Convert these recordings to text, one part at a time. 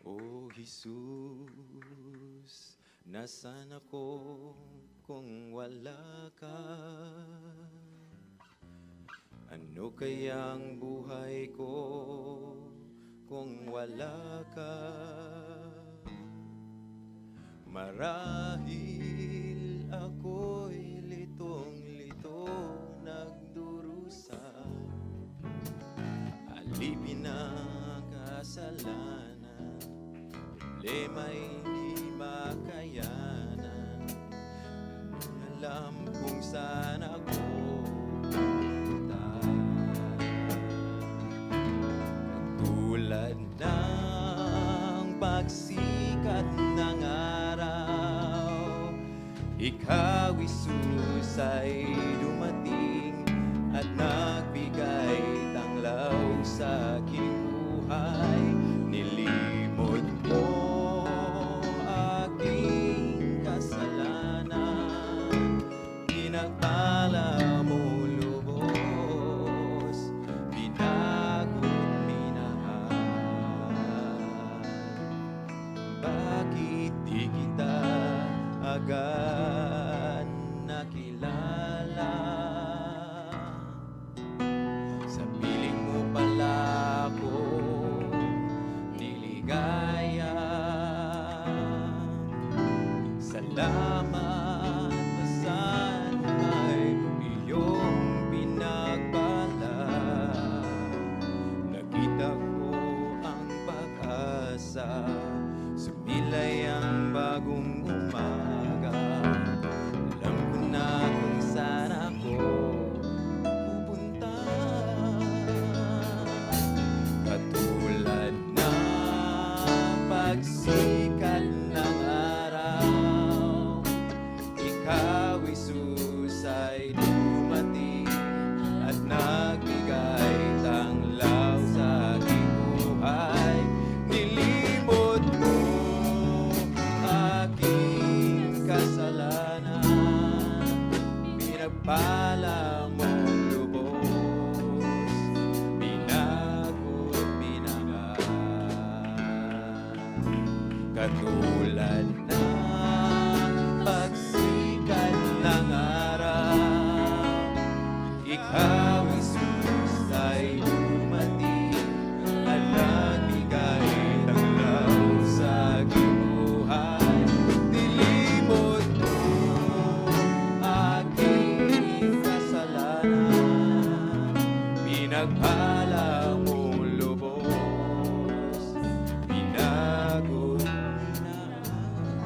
O Jesus, nasaan ako kung wala ka? Ano kayang buhay ko kung wala ka? Marahil ako'y litong-lito nagdurusa, alipin ng kasalanan, problema'y di makayanan. Alam kung saan ako pupunta, katulad ng pagsikat ng araw. Ikaw, Jesus, ay dumating at nagbigay tanglaw sa aking buhay. Nilimot mo aking kasalanan, pinagpala mo lubos, binago't minahal. Bakit di kita agad nakilala? Sa piling mo pala ako niligaya. Salamat pasan ay iyong pinagbala. Nakita ko ang pag-asa, sumilay ang bagong umaga. Alam ko na kung saan ako pupunta, katulad ng pagsikat ng araw. Ikaw, Jesus, ay dumating at nagbigay tanglaw sa aking buhay. Nilimot mo aking kasalanan, pinagpala mong lubos, binago't binahal. Katulad ng pagsikat ng araw, ikaw, Jesus, ay dumating at nagbigay tanglaw sa aking buhay. Nilimot mo aking kasalanan, pinagpala mo lubos, binago't minahal.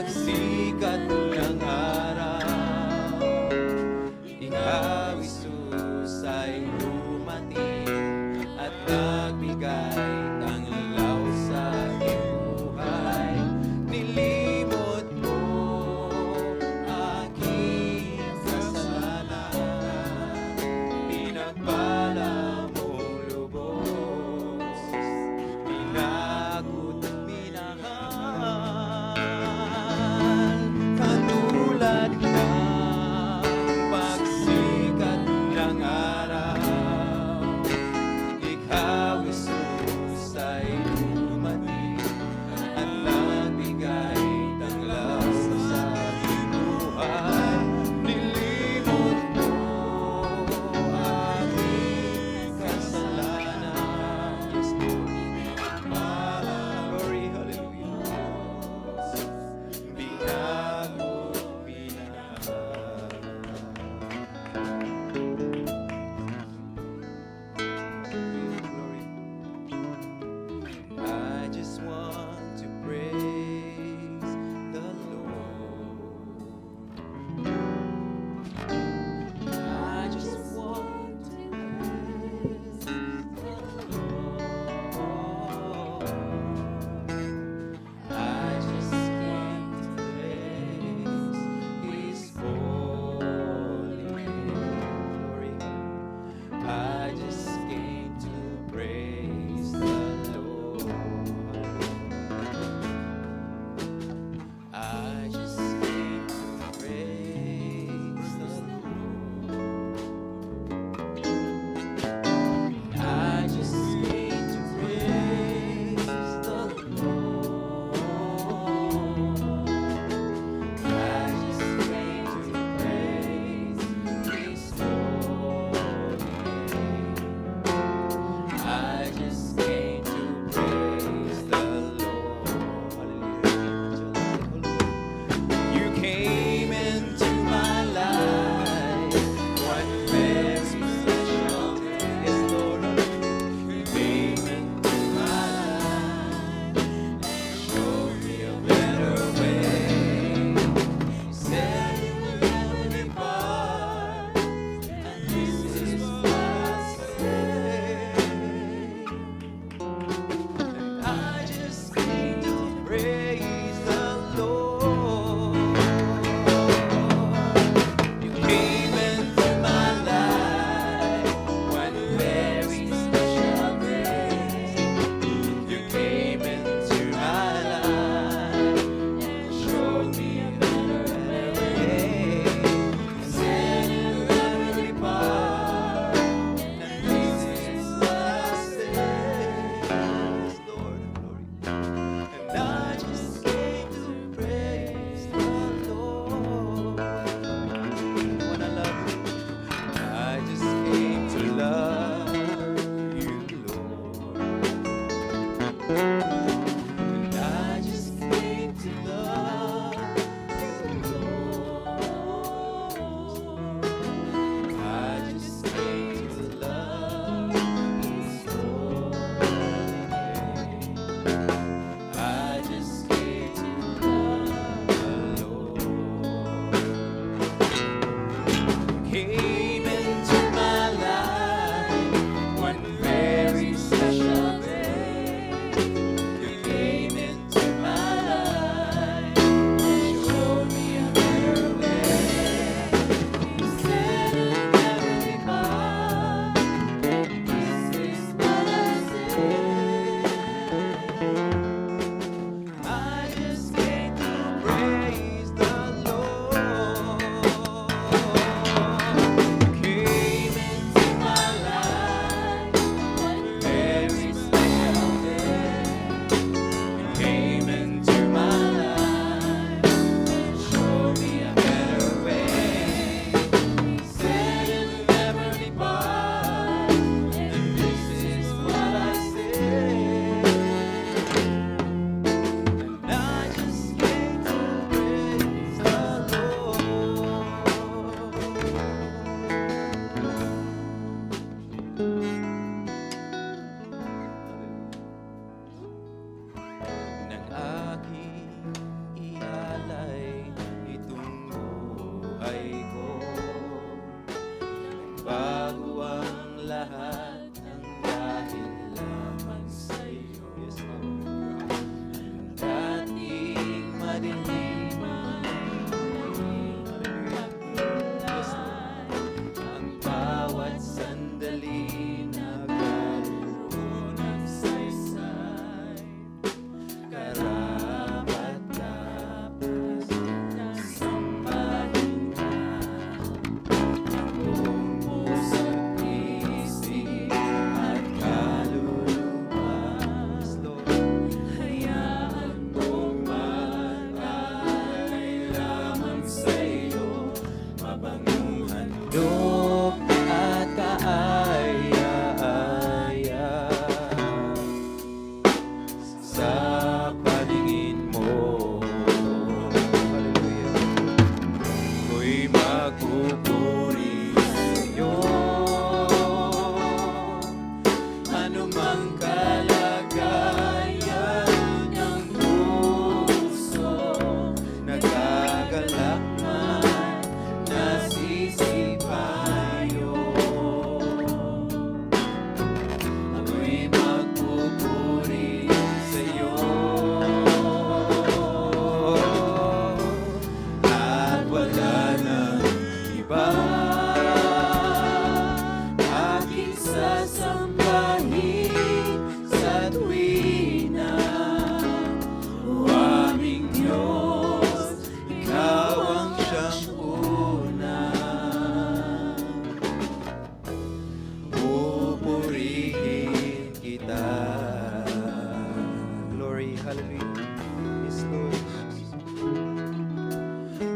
pagsikat ng araw. Ikaw, Isus, ay dumating at nagbigay ng law sa aking buhay. Nilimot mo aking kasalanan, pinagpala mong lubos, pinagod at minahal. Katulad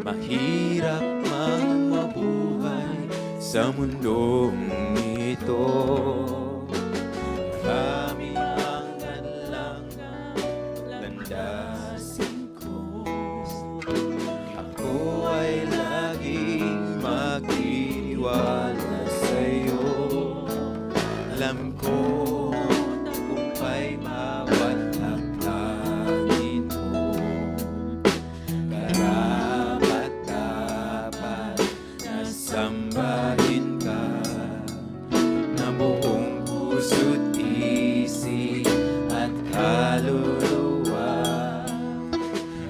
Mahirap mang mabuhay sa mundong ito. Marami ang hadlang landasin ko. Ako ay laging magtitiwala sa'yo. Alam ko tagumpay bawat hakbangin mo. Karapat-dapat na sambahin ka na buong puso't isip at kaluluwa.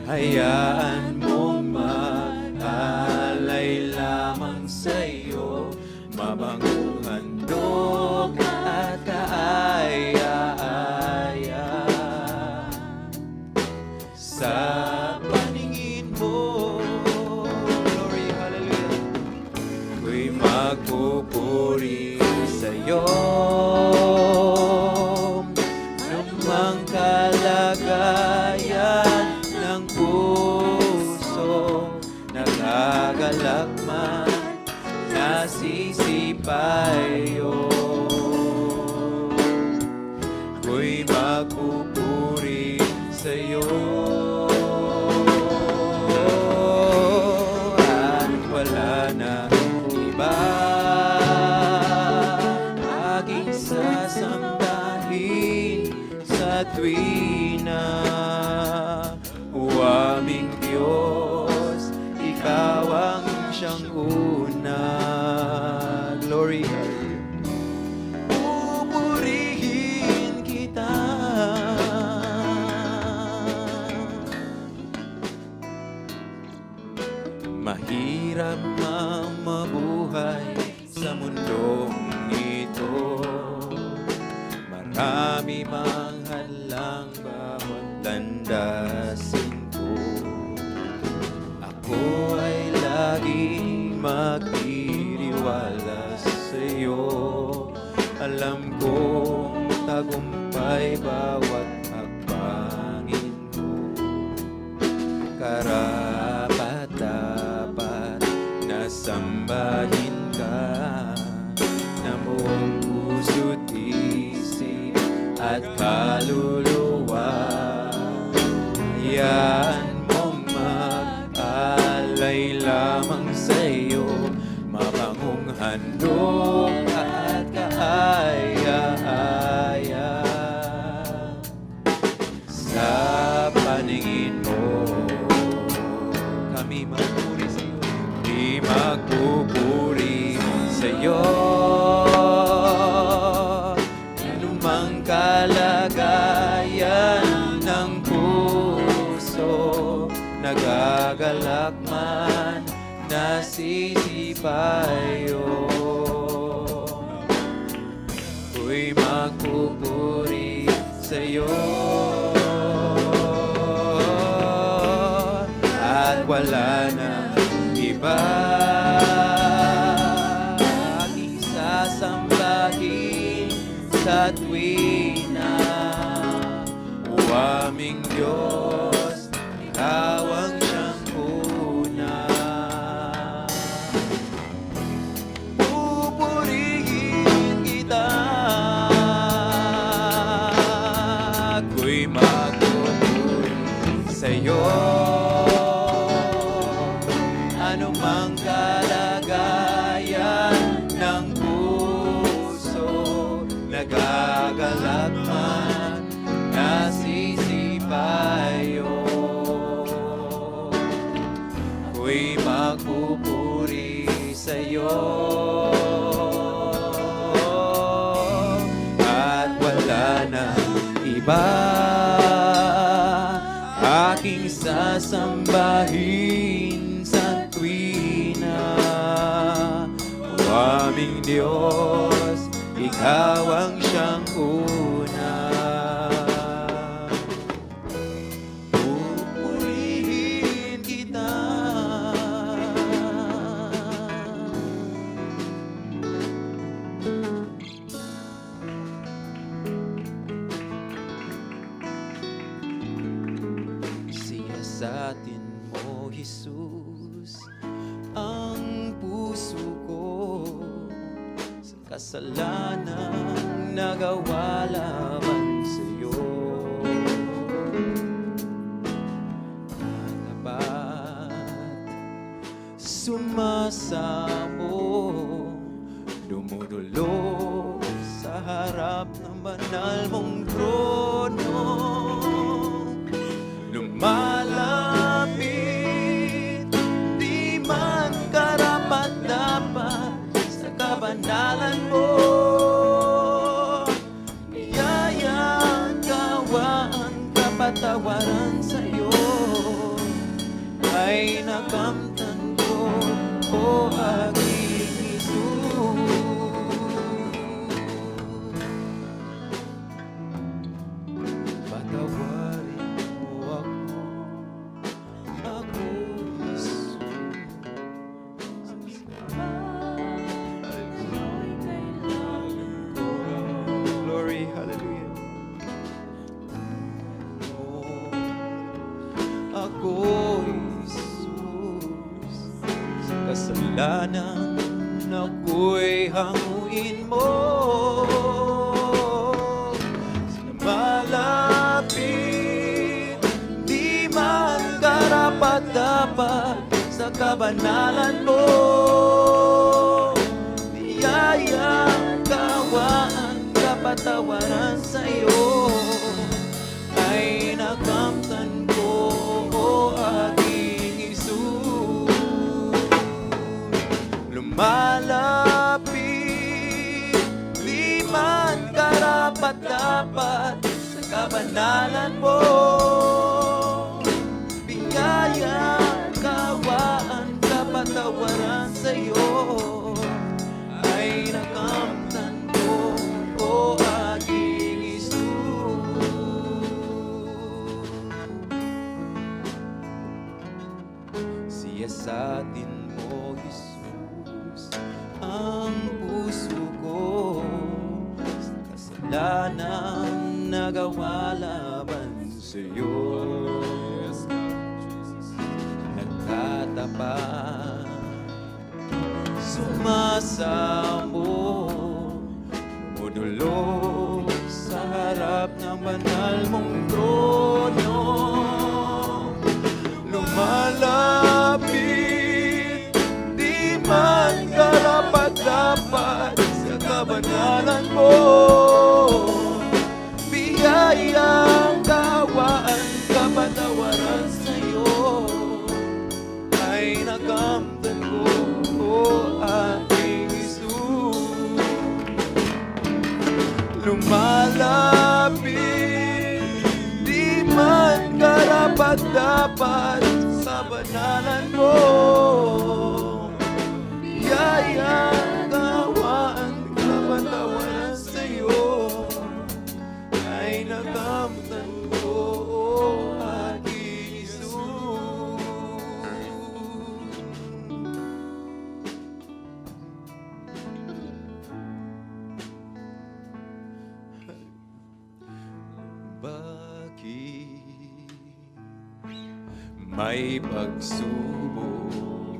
Hayaan mong mag-alay lamang sa'yo, mabangong handog at kaaya-aya. Sa paningin mo, glory, hallelujah, ko'y magpupuri sa'yo. Anumang kalagayan ng puso, nagagalak man, nasisipayo. Ko'y magpupuri sa'yo. At wala na iba aking sasambahin sa tuwina. O aming Diyos, ikaw ang siyang una. Glory. Pupurihin kita. Mahirap mang mabuhay sa mundong ito. Marami mang hadlang bawat landasin ko. Ako ay laging magtitiwala sa'yo. Alam kong tagumpay bawat hakbangin mo. Karapat-dapat na sambahin ka na buong puso't isip at kaluluwa. Hayaan mong mag-alay lamang sa'yo, mabangong handog at kaaya-aya. Sa paningin mo, kami magpupuri sa'yo. Di magpupuri sa'yo. Anumang kalagayan ng puso, nagagalak man, nasisipayo. Ko'y magpupuri sa'yo. At wala na iba aking sasambahin sa tuwina. O aming Diyos, ikaw ang siyang una. Pupurihin kita. Ako'y magpupuri sa'yo. Anumang kalagayan ng puso, nagagalak man, nasisipayo. Ko'y magpupuri sa'yo. At wala na iba aking sasambahin sa tuwina. O aming Diyos, ikaw ang siyang una. Pupurihin kita. Siyasatin mo, Jesus, ang puso ko sa kasalanang nagawa laban sa'yo. Sumasamo, dumudulog sa harap ng banal mong trono. Lumalapit, di man karapat-dapat sa kabanalan mo. Niyayang kawaan, kapatawaran sa'yo ay nakamtan ko, o aking Jesus. Patawarin mo ako Jesus. Glory, hallelujah. Ako kasalanan ako'y hanguin mo. Malapit, di man karapat-dapat sa kabanalan mo. Niyayang kawaan, kapatawaran sa'yo ay nakamtan ko, o aking Jesus. Lumalapit, di man karapat-dapat sa kabanalan mo. Biyaya, kawaan, kapatawaran sa'yo ay nakamtan ko, o aking Jesus. Siya sa atin mo, Jesus, ang puso ko sa kasalanang nagawa laban sa'yo. Nagtatapat, sumasamo, dumudulog sa harap ng banal mong trono. Lumalapit, di man karapat-dapat sa kabanalan mo. Biyayang kawaan, kapatawaran sa'yo ay nakamtan ko, o aking Jesus. Lumalapit, di man karapat-dapat sa banalan mo. Biyayang kawaan, kapatawaran sa'yo ay nakamtan ko, o aking Jesus. Bakit may pagsubok?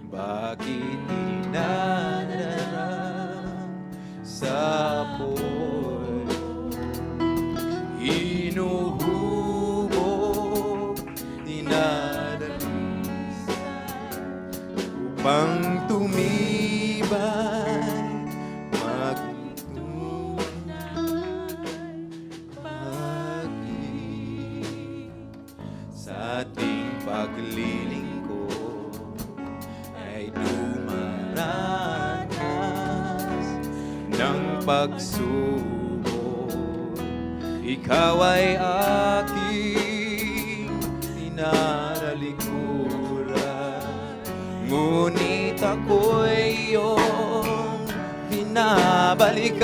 Bakit dinararang sa apoy? Hinuhubog, dinadalis upang tumibay, sa ating paglilingkod ay dumaranas ng pagsubok. Ikaw ay aking tinaralikuran, ngunit ako'y iyong binabalikan.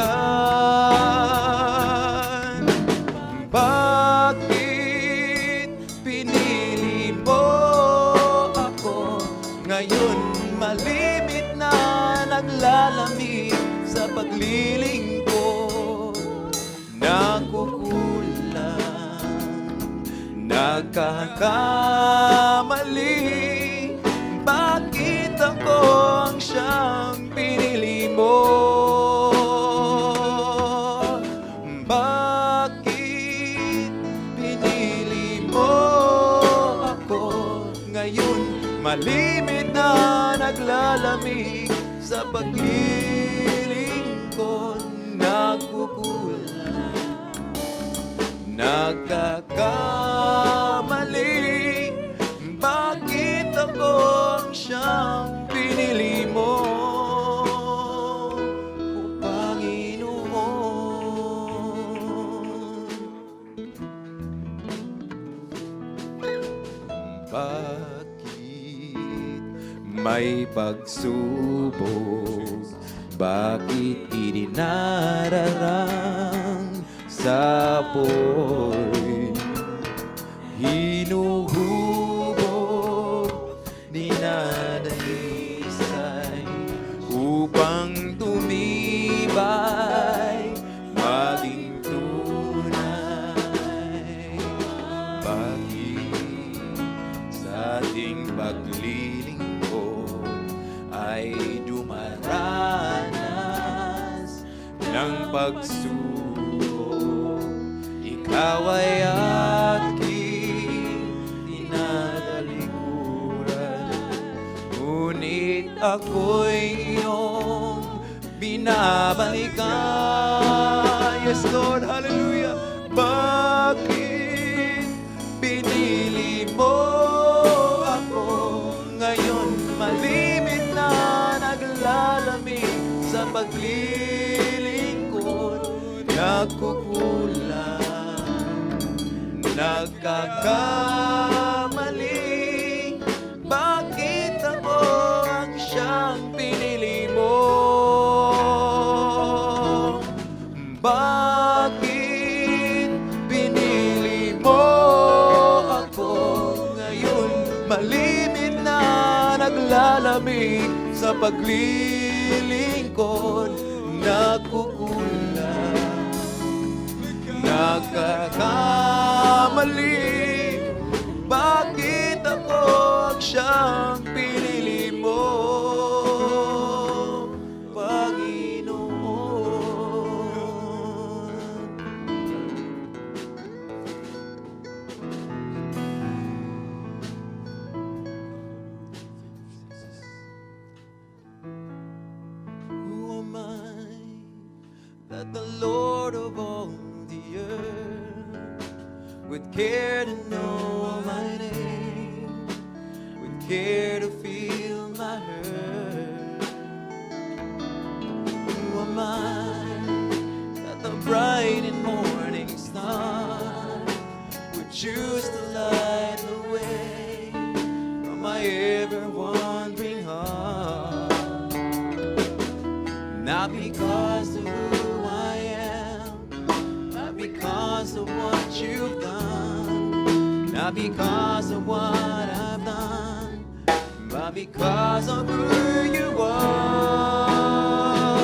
Bakit pinili mo ako ngayon? Malimit na naglalamig sa paglilingkod. Nakukulang, nagkakamali, ako ang siyang pinili mo? Bakit pinili mo ako? Ngayon malimit na naglalamig sa pagliling ko, nagkukulang, nagkakamali. Bakit ako ang siyang pinili mo, o Panginoon? Bakit may pagsubok? Bakit idinararang sa apoy? Hinuhubog, dinadalisay upang tumibay, maging tunay. Bakit sa ating paglilingkod ay dumaranas ng pagsubok? Ikaw ay aking dinadalikuran, ngunit ako'y iyong binabalikan. Yes, Lord, hallelujah. Bakit pinili mo ako? Ngayon malimit na naglalamig sa paglilingkod, nagkukulang, nagkakamali. Bakit ako ang siyang pinili mo? Bakit pinili mo ako? Ngayon malimit na naglalamig sa paglilingkod, nagkukulang, nagkakamali. Bakit ako ang siyang pinili mo, Panginoon? Who am I that the Lord of all the earth would care to know my name, would care to feel my hurt? Who am I that the bright and morning star would choose to light the way from my ever-wandering heart? Not because of who I am, not because of what you've done, not because of what I've done, but because of who you are.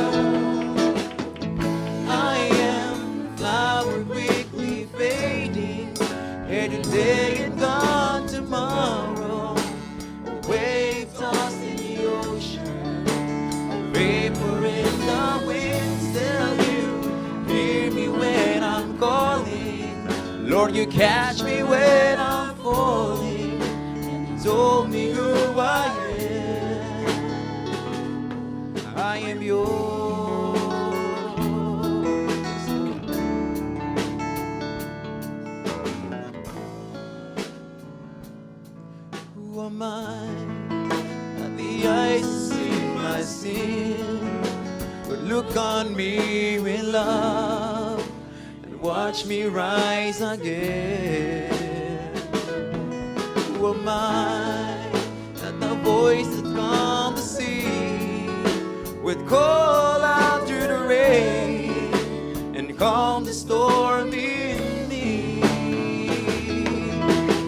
I am flower quickly fading, here today and gone tomorrow, a wave tossed in the ocean, a vapor in the wind. Still you hear me when I'm calling, Lord, you catch me when I'm falling, and you told me who I am yours. Who am I that the ice in my sin would look on me with love and watch me rise again? Who am I that the voice that calmed the sea would call out through the rain and calm the storm in me?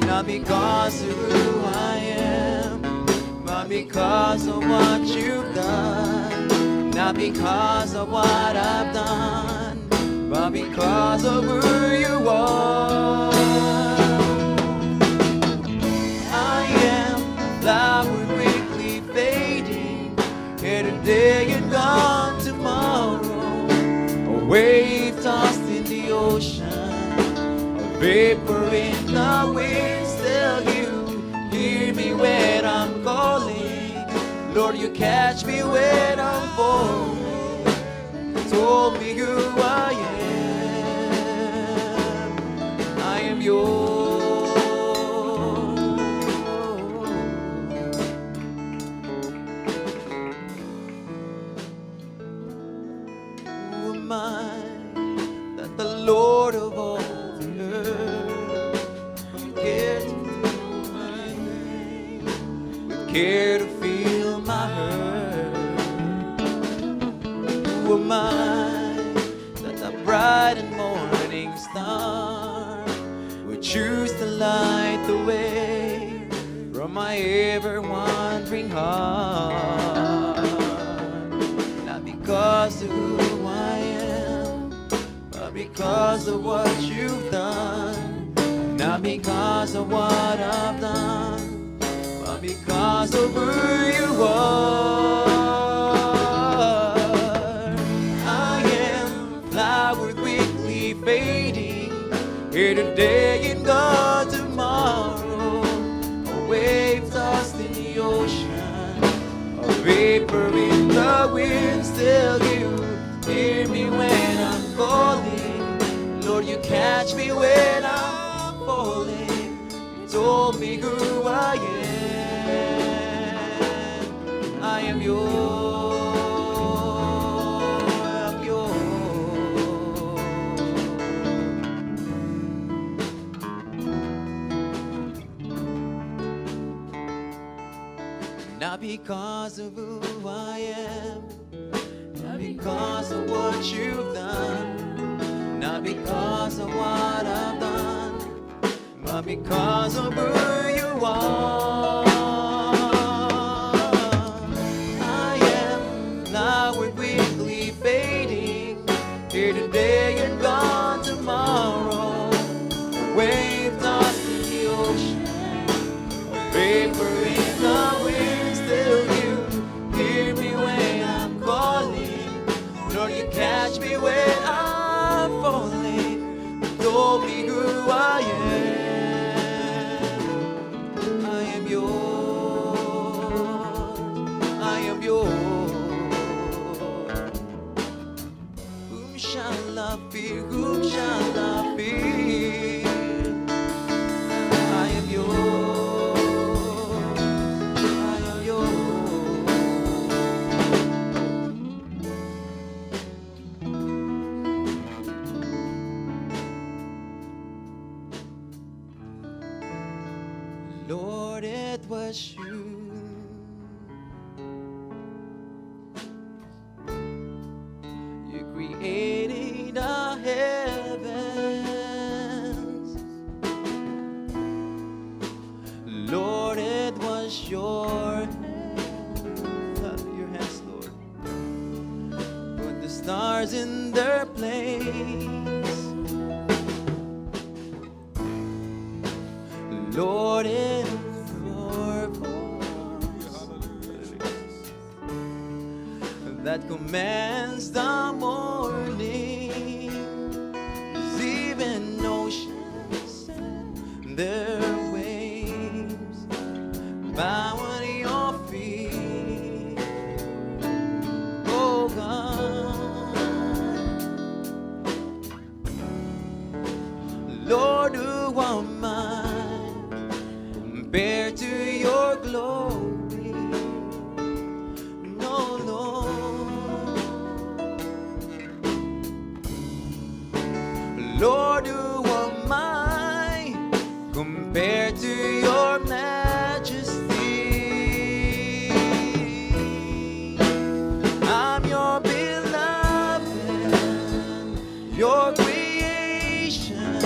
Not because of who I am, but because of what you've done. Not because of what I've done, but because of who you are. I am a flower quickly fading, here today and gone tomorrow. A wave tossed in the ocean, a vapor in the wind. Still you hear me when I'm calling. Lord, you catch me when I'm falling. Told me who I am yours. Who am I that the Lord of all the earth would care to know my name, would care to feel my hurt? Who am I that the bright and morning star would choose to light the way from my ever-wandering heart? Not because of who I am, but because of what you've done. Not because of what I've done, but because of who you are. I am flower quickly fading, here today and gone tomorrow. A wave tossed in the ocean, a vapor in the wind. Still you hear me when I'm calling. Lord, you catch me when I'm falling. You told me who I am. I am yours. I'm yours. Not because of who I am, not because of what you've done, not because of what I've done, but because of who you are. I am flower quickly fading, here today and gone tomorrow. A wave tossed in the ocean, a vapor in the wind. Still you hear me when I'm calling. Lord, you catch me when I'm falling. You told me who I am yours. I am yours. Whom shall I fear? Whom shall I fear? I am yours. I am yours. Lord, it was you. You created the heavens. Lord, it was your hands, Lord. Put the stars in their place. Lord, it's your voice that commands the morning. Even oceans and their waves bow at your feet, oh God. Lord, who am I compared to your glory? No, Lord. Lord, who am I compared to your majesty? I'm your beloved, your creation,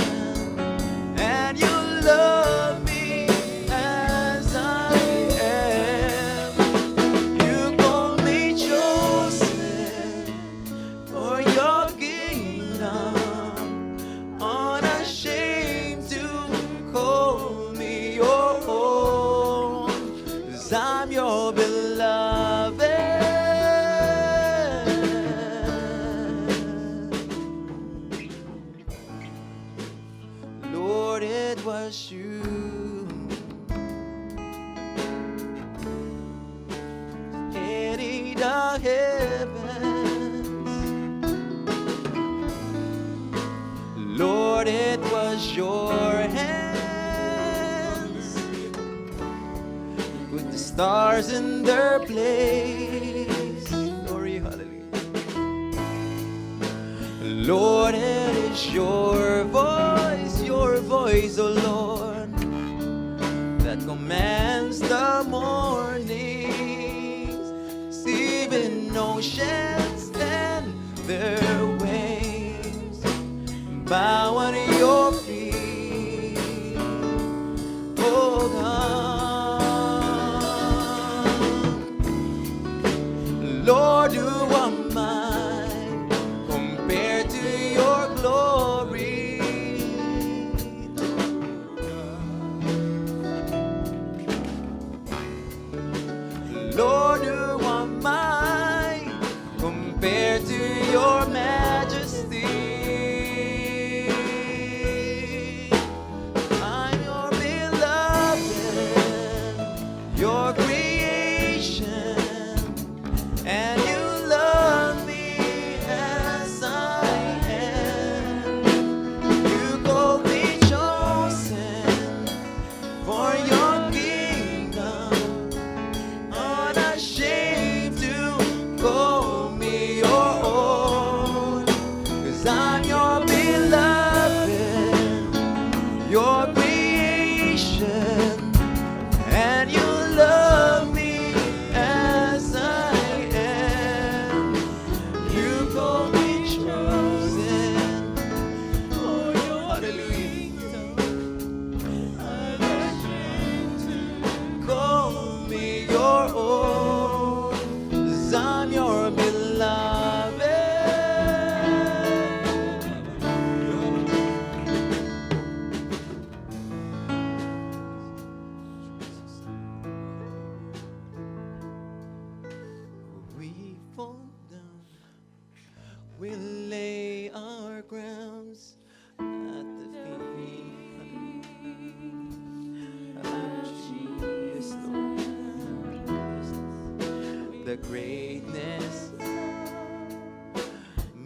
and you love me as I am. You call me chosen for your kingdom, unashamed to call me your own. 'Cause I'm your beloved, heavens. Lord, it was your hands put the stars in their place. Glory, hallelujah. Lord, it is your voice, oh Lord, that commands the mornings, even oceans and their waves bow at your feet, oh God. Lord, who am I compared to your glory? Lord, who am I compared to your majesty? I'm your beloved, your creation, and you love me as I am. You call me chosen for your kingdom, unashamed to call me your own. 'Cause I'm your beloved, your creation, and you love me as I am. You call me chosen for your kingdom, unashamed to call me your own. 'Cause I'm your beloved. We fall down, we lay our crowns at the feet of Jesus, Lord. The greatness,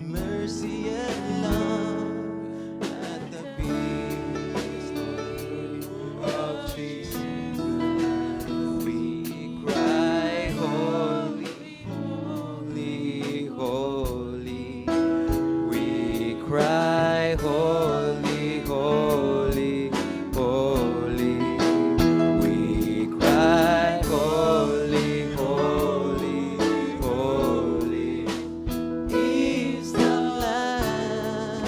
mercy, and love at the feet of Jesus. We cry, holy, holy, holy. We cry, holy, holy, holy. We cry, holy, holy, holy is the Lamb.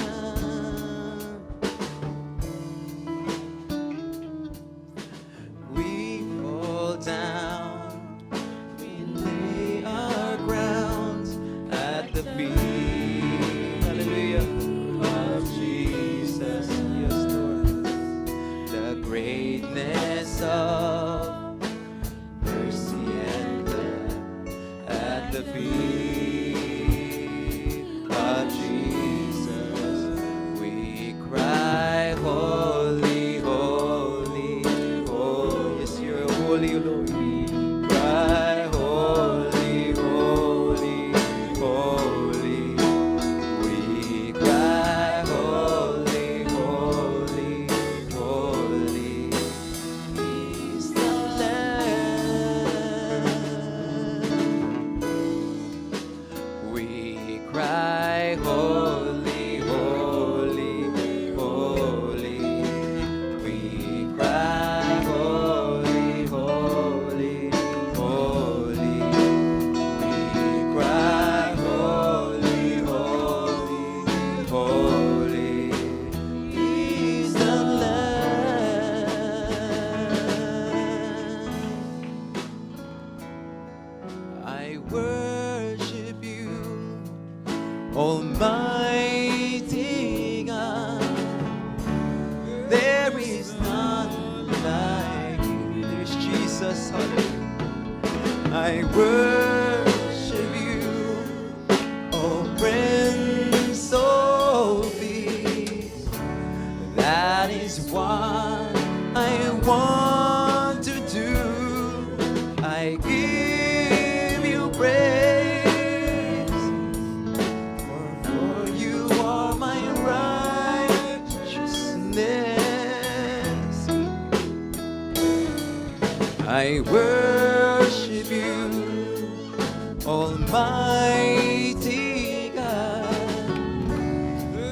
We fall down, we lay our crowns at the feet, hallelujah, of Jesus. Yes, Lord. The greatness of mercy and love at the feet of Jesus. We cry, holy, holy, holy. Yes, you're holy, Lord. We cry, holy, holy, holy. We cry, holy, holy, holy is the Lamb. We cry, holy, holy, holy. We cry, holy, holy, holy. We cry, holy, holy, holy is the Lamb. I worship you, Almighty God. There is none like you. There's Jesus, hallelujah. I worship you, oh Prince of Peace. That is what I want to do. I give you praise. I worship you, Almighty God.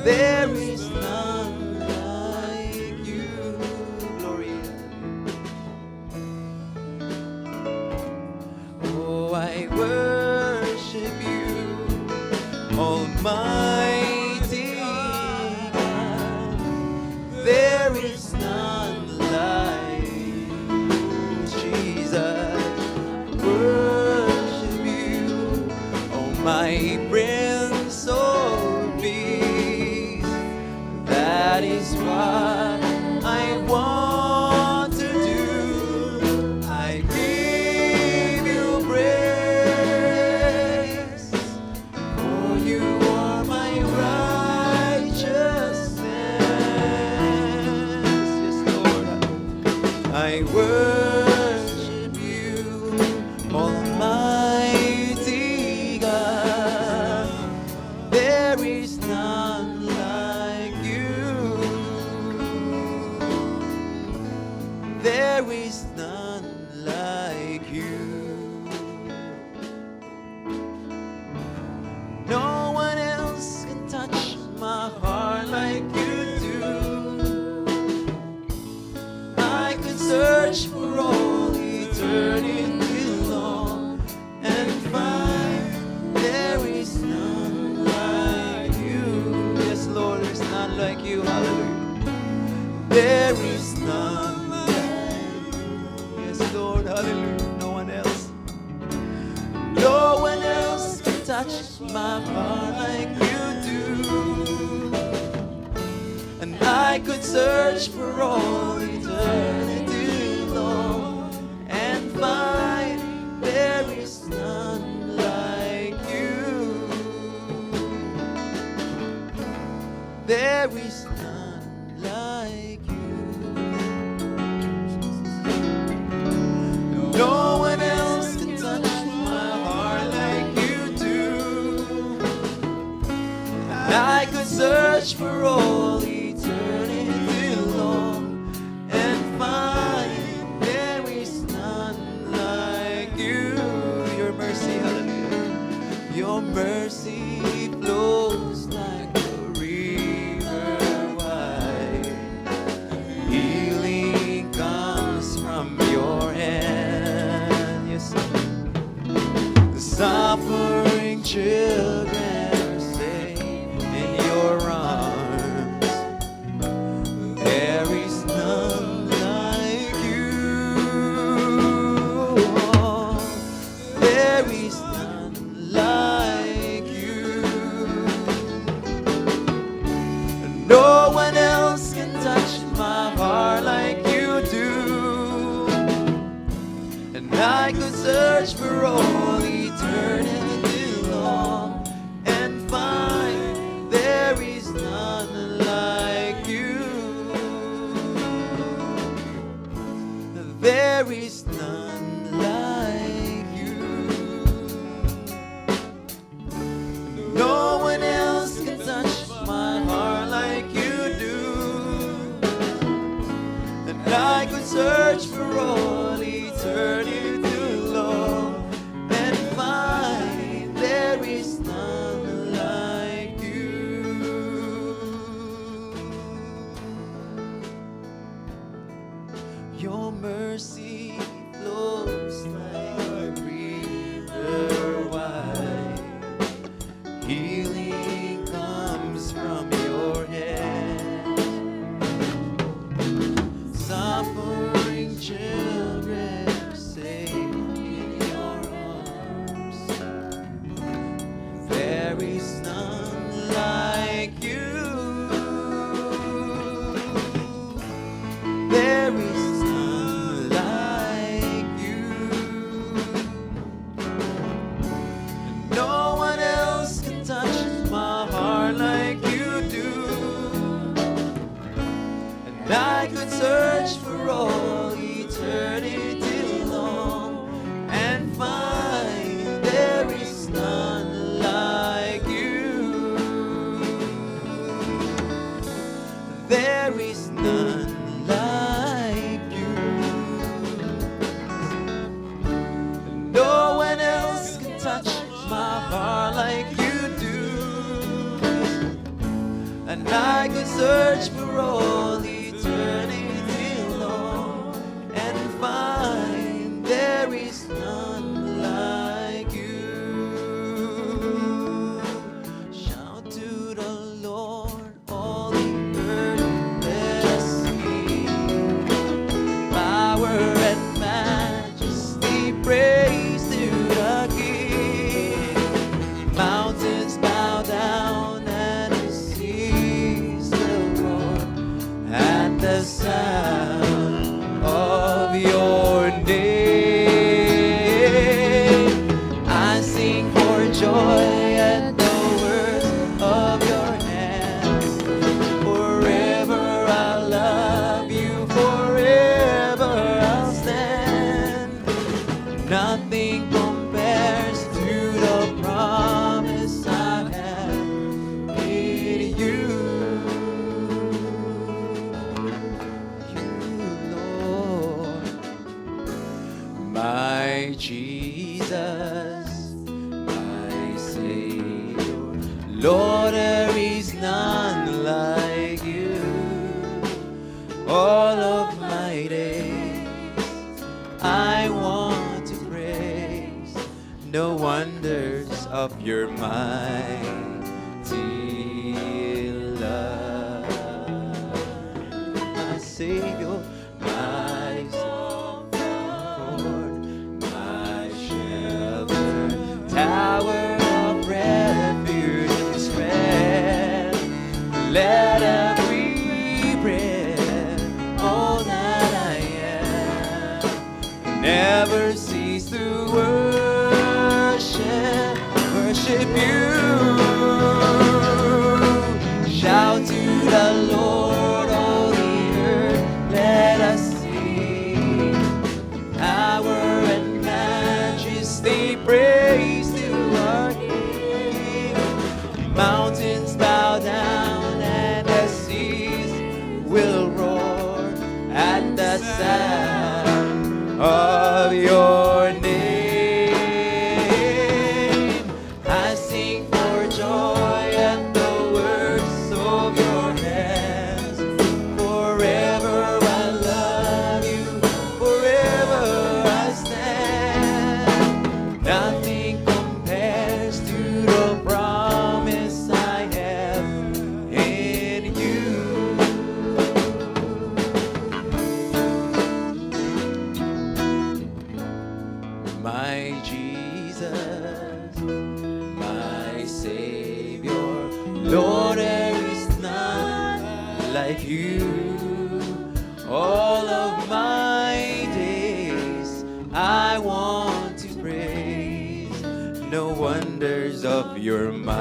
There is none like you. Glory. Oh, I worship you, Almighty God. There is none like you, Jesus. Worship you, oh my Prince of Peace. That is what I want to do. I give you praise, for you are my righteousness. Yes, Lord. I worship you, Almighty God. There is none like you. There is none like you. No one else can touch my heart like you do. I could search for all eternity long and find there is none like you. Yes, Lord, there's none like you. Hallelujah. There is none like you. Yes, Lord, hallelujah. No one else. No one else can touch my heart like you do. And I could search for all eternity long and find there is none like you. There is none like you. No one else can touch my heart like you do. And I could search for all eternity long and find there is none like you. Your mercy, hallelujah. Your mercy flows like a river wide. Healing comes from your hand. Yes, the suffering children are safe in your arms. There is none like you. There is none like you. No one else can touch my heart like you do. And I could search for all eternity long and find there is none like you. There is none like you. No one else can touch my heart like you do. And I could search for all eternity long search for all eternity long and find there is none like you. Shout to the Lord, all the earth, let us sing. Power and majesty, praise to the King. Mountains bow down and the seas will roar at the sound of your name. I sing for joy at the words of your hands. Forever I'll love you, forever I'll stand. Nothing compares to the promise I have in you. You, Lord, my Jesus, my Savior. Lord, there is none like you. All of my days I want to praise the wonders of your mighty love. My Savior, my Lord, my shelter, tower of refuge and strength. Let every breath, all that I am, never cease to worship you. Shout to the Lord, all the earth, let us sing. Power and majesty, praise to our King. Mountains bow down and the seas will roar at the sound of your name. I sing for joy at the works of your hands. Forever I love you, forever I stand. Nothing compares to the promise I have in you. My Jesus, my Savior, Lord, there is none like you. All of my days I want to praise the wonders of your mighty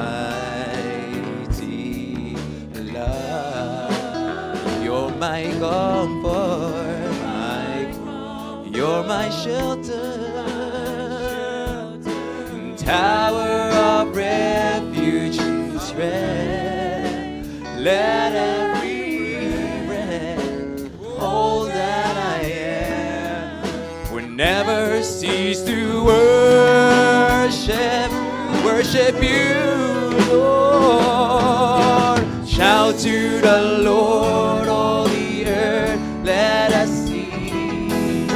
love. You're my comfort, you're my shelter, tower of refuge and strength. Let every breath, all that I am, will never cease to worship you, Lord. Shout to the Lord, all the earth, let us sing.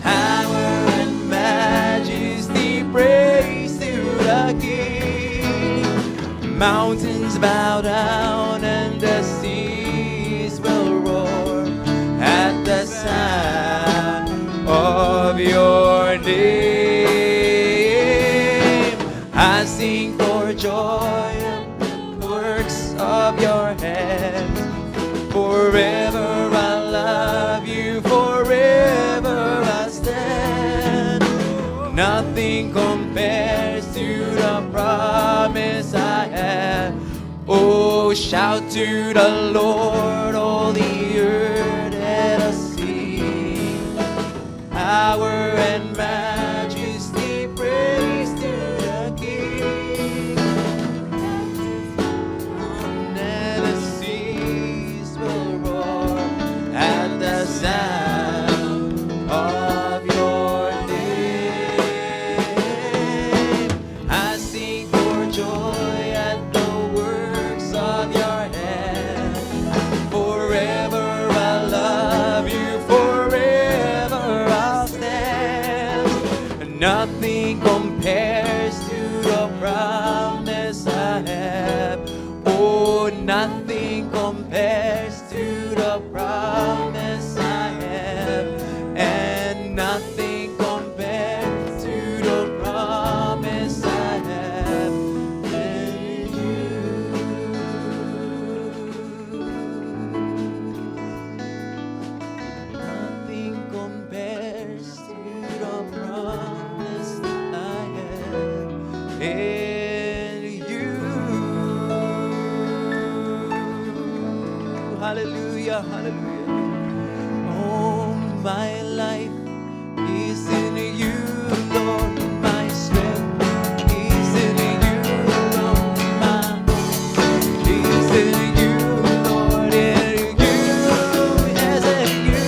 Power and majesty, praise to the King. Mountains bow down and the seas will roar at the sound of your name. I sing for joy at the works of your hands. Forever I love you, forever I stand. Nothing compares to the promise I have. Oh, shout to the Lord, all the earth, let us sing. Power and majesty, praise to the King. And the seas will roar at the sound of your name. I sing for joy at the works of your hand. compares to the promise I have. Oh, nothing compares to the promise I have, and nothing compares to the promise I have in you. Nothing compares to the promise I have in you. Hallelujah, hallelujah. Oh, my life is in you, Lord. My strength is in you, Lord. My hope is in you, Lord. In you, yes, in you.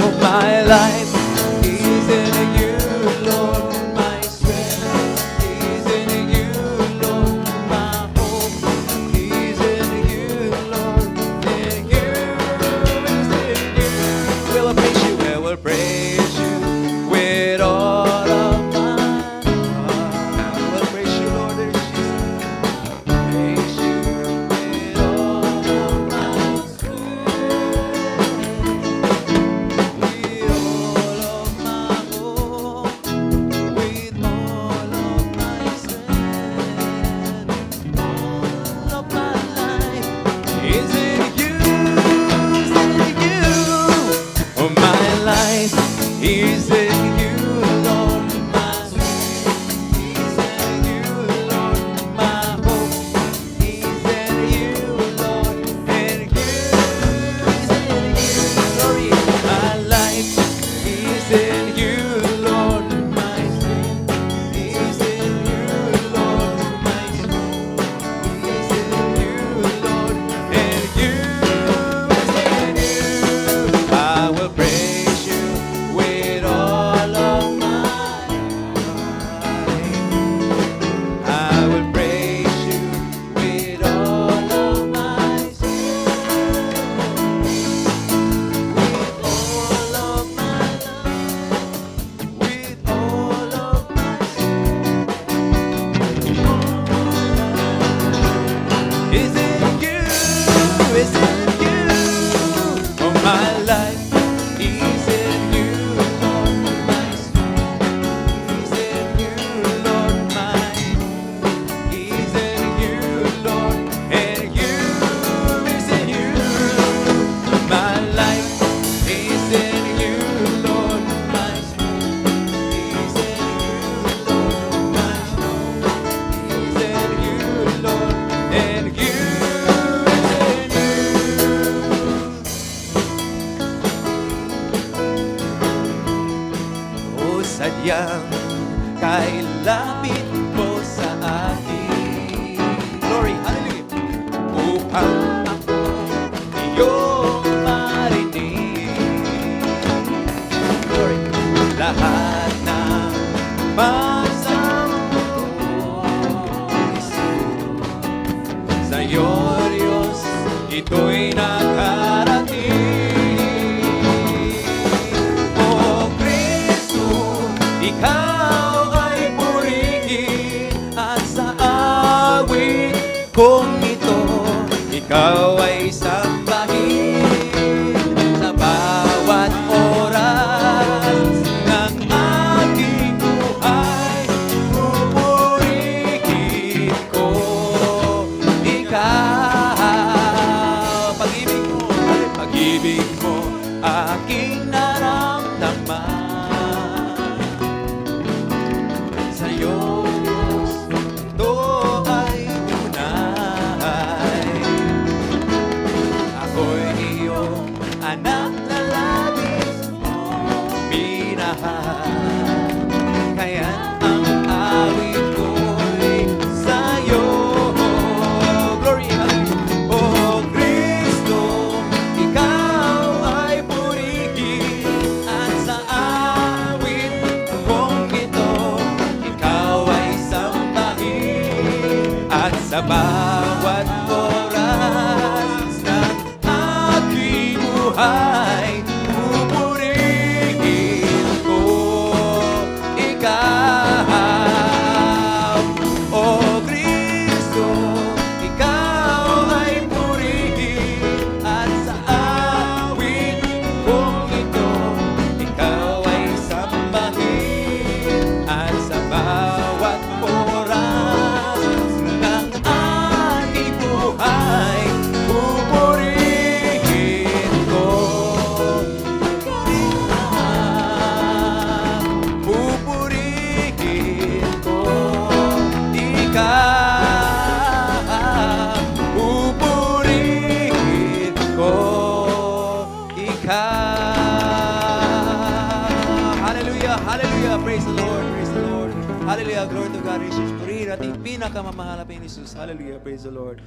Oh, my life is in you, Lord. My strength is in you, Lord. My hope is in you, Lord. In you is in you. We'll praise you, we'll praise you with all of my heart. We'll praise you, Lord Jesus. Praise you with all of my strength, with all of my hope, with all of my strength, all of my life is in you, is in you. Oh, my life is in you, Lord. My strength is in you, Lord. My hope is in you, Lord. And you is in you. Glory. My life is in you, Lord. My strength is in you, Lord. My strength is in you, Lord. And you is in you. I will praise you with all of my heart. I will praise you with all of my strength, with all of my life, with all of my strength. Is in you, is in you. Oh, my life is in you, Lord. My strength is in you, Lord. My is in you, Lord. And you is in you. My life is in you, Lord. My strength is in you, Lord. My strength is in you, Lord. And you is in you. O sadyang kailapit mo sa akin. Glory, hallelujah. Upang ako iyong marinig. Glory, lahat ng pagsambong sa'yo, Diyos, ito'y nakarating. O Kristo, ikaw ay purihin, at sa awit kong ito, ikaw ay sambahin. Sa bawat oras ng aking buhay, pupurihin ko ikaw. Pag-ibig mo aking naramdaman. Sa'yo, Diyos, ito ay tunay. Ako'y iyong anak na labis mong minahal. Kaya't ang awit ko'y sa'yo. Glory, hallelujah. O Kristo, ikaw ay purihin, at sa awit kong ito, ikaw ay sambahin. At sa bawat oras ng aking buhay, pupurihin ko ikaw. God, Jesus. Purihin natin pinakamamahal na Panginoon Jesus. Hallelujah. Praise the Lord.